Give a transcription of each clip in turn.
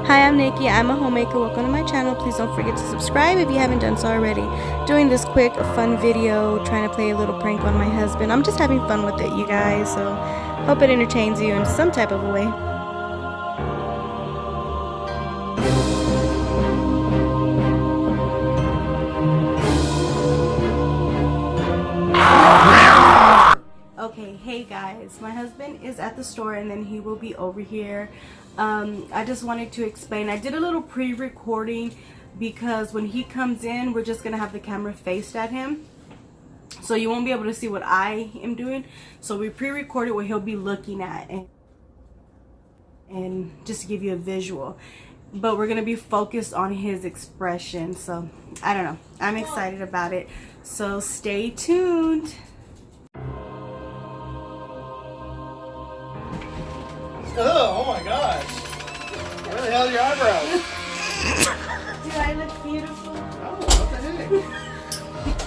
Hi, I'm Nikki. I'm a homemaker. Welcome to my channel. Please don't forget to subscribe if you haven't done so already. Doing this quick, fun video, trying to play a little prank on my husband. I'm just having fun with it, you guys, so hope it entertains you in some type of a way. Okay, hey guys, my husband is at the store and then he will be over here. I just wanted to explain, I did a little pre-recording because when he comes in, we're just gonna have the camera faced at him, so you won't be able to see what I am doing. So we pre-recorded what he'll be looking at and just to give you a visual, but we're gonna be focused on his expression. So I don't know, I'm excited about it, so stay tuned. Oh my gosh. Where the hell are your eyebrows? Do I look beautiful? Oh, what the heck?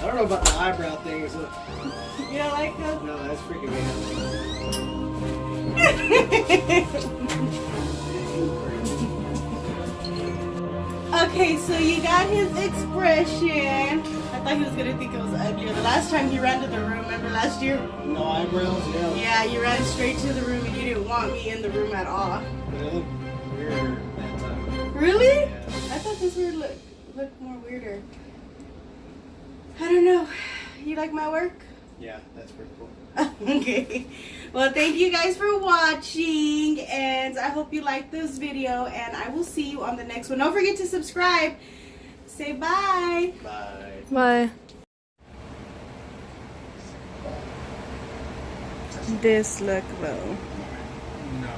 I don't know about the eyebrow things. You don't like them? No, that's freaking me out. Okay, so you got his expression. I thought he was gonna think it was uglier. The last time he ran to the room, remember last year? No eyebrows? Yeah. Yeah, you ran straight to the room and you didn't want me in the room at all. They look weirder that time. Really? Yeah. I thought this would look more weirder. I don't know. You like my work? Yeah, that's pretty cool. Okay. Well, thank you guys for watching, and I hope you like this video, and I will see you on the next one. Don't forget to subscribe. Say bye. Bye. Bye. This look though. No.